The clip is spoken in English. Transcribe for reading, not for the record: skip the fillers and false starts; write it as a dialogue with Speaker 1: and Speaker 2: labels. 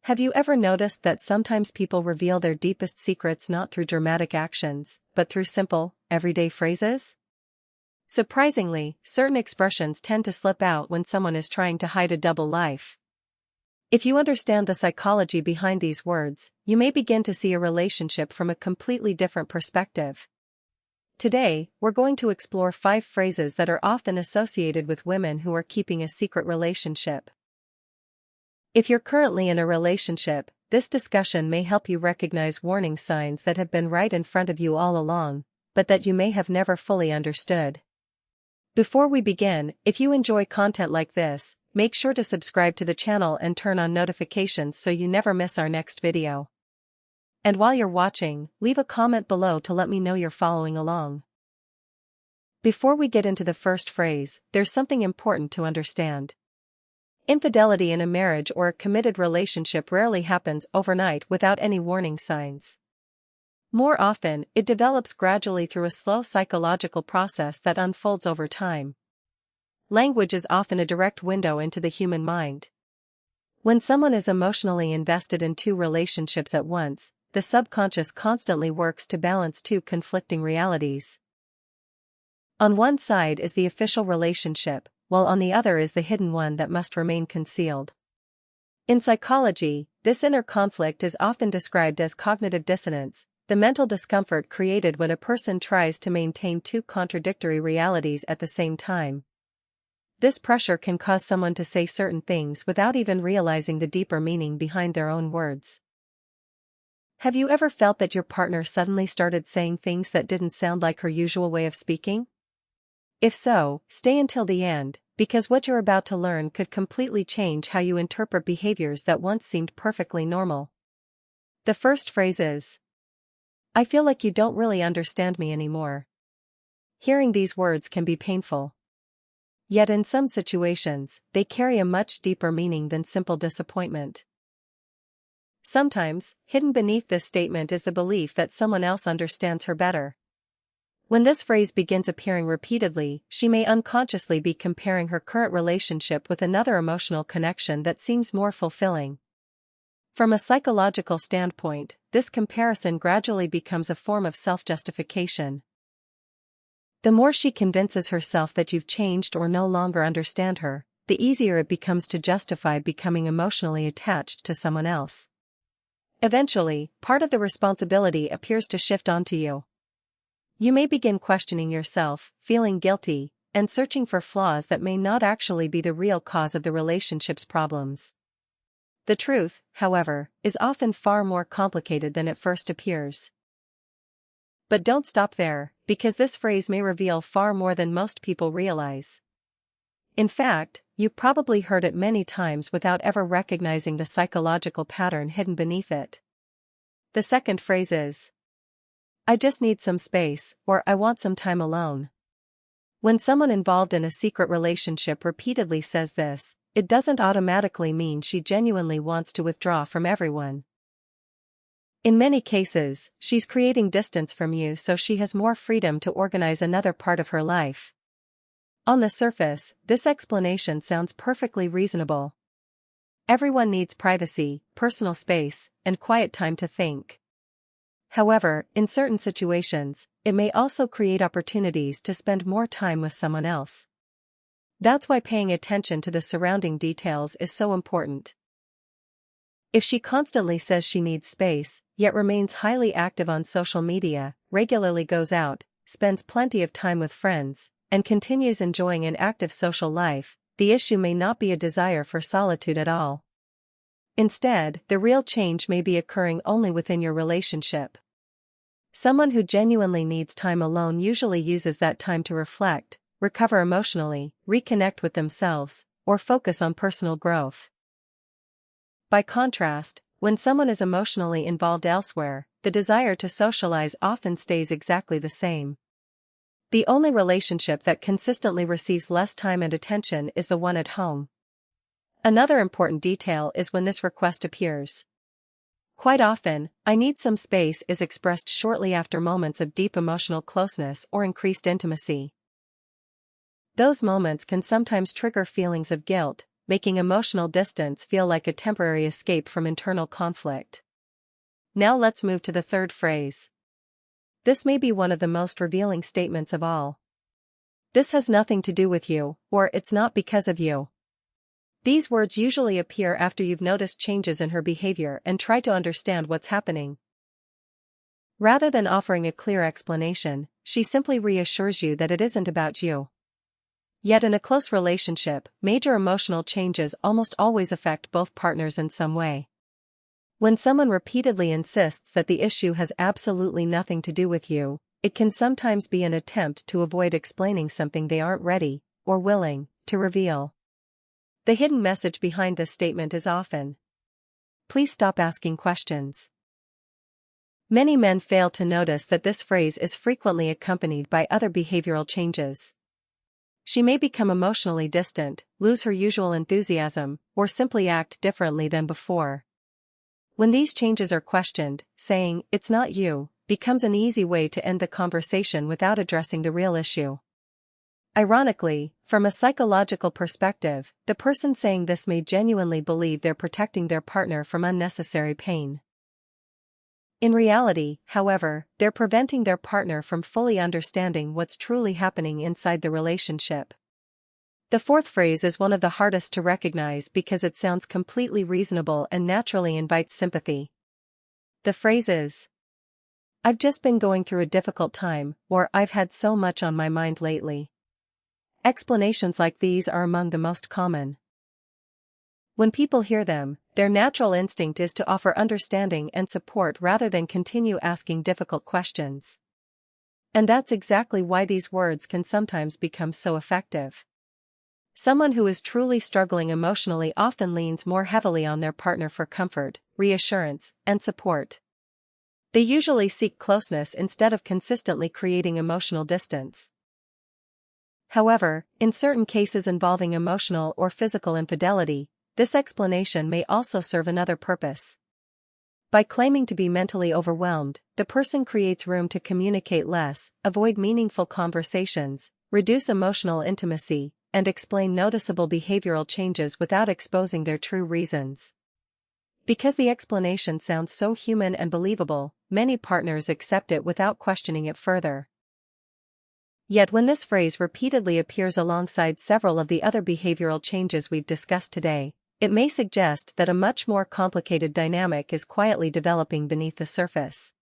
Speaker 1: Have you ever noticed that sometimes people reveal their deepest secrets not through dramatic actions, but through simple, everyday phrases? Surprisingly, certain expressions tend to slip out when someone is trying to hide a double life. If you understand the psychology behind these words, you may begin to see a relationship from a completely different perspective. Today, we're going to explore 5 phrases that are often associated with women who are keeping a secret relationship. If you're currently in a relationship, this discussion may help you recognize warning signs that have been right in front of you all along, but that you may have never fully understood. Before we begin, if you enjoy content like this, make sure to subscribe to the channel and turn on notifications so you never miss our next video. And while you're watching, leave a comment below to let me know you're following along. Before we get into the first phrase, there's something important to understand. Infidelity in a marriage or a committed relationship rarely happens overnight without any warning signs. More often, it develops gradually through a slow psychological process that unfolds over time. Language is often a direct window into the human mind. When someone is emotionally invested in 2 relationships at once, the subconscious constantly works to balance 2 conflicting realities. On one side is the official relationship, while on the other is the hidden one that must remain concealed. In psychology, this inner conflict is often described as cognitive dissonance, the mental discomfort created when a person tries to maintain 2 contradictory realities at the same time. This pressure can cause someone to say certain things without even realizing the deeper meaning behind their own words. Have you ever felt that your partner suddenly started saying things that didn't sound like her usual way of speaking? If so, stay until the end, because what you're about to learn could completely change how you interpret behaviors that once seemed perfectly normal. The first phrase is, "I feel like you don't really understand me anymore." Hearing these words can be painful. Yet in some situations, they carry a much deeper meaning than simple disappointment. Sometimes, hidden beneath this statement is the belief that someone else understands her better. When this phrase begins appearing repeatedly, she may unconsciously be comparing her current relationship with another emotional connection that seems more fulfilling. From a psychological standpoint, this comparison gradually becomes a form of self-justification. The more she convinces herself that you've changed or no longer understand her, the easier it becomes to justify becoming emotionally attached to someone else. Eventually, part of the responsibility appears to shift onto you. You may begin questioning yourself, feeling guilty, and searching for flaws that may not actually be the real cause of the relationship's problems. The truth, however, is often far more complicated than it first appears. But don't stop there, because this phrase may reveal far more than most people realize. In fact, you've probably heard it many times without ever recognizing the psychological pattern hidden beneath it. The second phrase is, "I just need some space," or "I want some time alone." When someone involved in a secret relationship repeatedly says this, it doesn't automatically mean she genuinely wants to withdraw from everyone. In many cases, she's creating distance from you so she has more freedom to organize another part of her life. On the surface, this explanation sounds perfectly reasonable. Everyone needs privacy, personal space, and quiet time to think. However, in certain situations, it may also create opportunities to spend more time with someone else. That's why paying attention to the surrounding details is so important. If she constantly says she needs space, yet remains highly active on social media, regularly goes out, spends plenty of time with friends, and continues enjoying an active social life, the issue may not be a desire for solitude at all. Instead, the real change may be occurring only within your relationship. Someone who genuinely needs time alone usually uses that time to reflect, recover emotionally, reconnect with themselves, or focus on personal growth. By contrast, when someone is emotionally involved elsewhere, the desire to socialize often stays exactly the same. The only relationship that consistently receives less time and attention is the one at home. Another important detail is when this request appears. Quite often, "I need some space" is expressed shortly after moments of deep emotional closeness or increased intimacy. Those moments can sometimes trigger feelings of guilt, making emotional distance feel like a temporary escape from internal conflict. Now let's move to the third phrase. This may be one of the most revealing statements of all. This has nothing to do with you, or it's not because of you. These words usually appear after you've noticed changes in her behavior and try to understand what's happening. Rather than offering a clear explanation, she simply reassures you that it isn't about you. Yet in a close relationship, major emotional changes almost always affect both partners in some way. When someone repeatedly insists that the issue has absolutely nothing to do with you, it can sometimes be an attempt to avoid explaining something they aren't ready, or willing, to reveal. The hidden message behind this statement is often, please stop asking questions. Many men fail to notice that this phrase is frequently accompanied by other behavioral changes. She may become emotionally distant, lose her usual enthusiasm, or simply act differently than before. When these changes are questioned, saying, "It's not you," becomes an easy way to end the conversation without addressing the real issue. Ironically, from a psychological perspective, the person saying this may genuinely believe they're protecting their partner from unnecessary pain. In reality, however, they're preventing their partner from fully understanding what's truly happening inside the relationship. The fourth phrase is one of the hardest to recognize because it sounds completely reasonable and naturally invites sympathy. The phrase is, "I've just been going through a difficult time," or "I've had so much on my mind lately." Explanations like these are among the most common. When people hear them, their natural instinct is to offer understanding and support rather than continue asking difficult questions. And that's exactly why these words can sometimes become so effective. Someone who is truly struggling emotionally often leans more heavily on their partner for comfort, reassurance, and support. They usually seek closeness instead of consistently creating emotional distance. However, in certain cases involving emotional or physical infidelity, this explanation may also serve another purpose. By claiming to be mentally overwhelmed, the person creates room to communicate less, avoid meaningful conversations, reduce emotional intimacy, and explain noticeable behavioral changes without exposing their true reasons. Because the explanation sounds so human and believable, many partners accept it without questioning it further. Yet when this phrase repeatedly appears alongside several of the other behavioral changes we've discussed today, it may suggest that a much more complicated dynamic is quietly developing beneath the surface.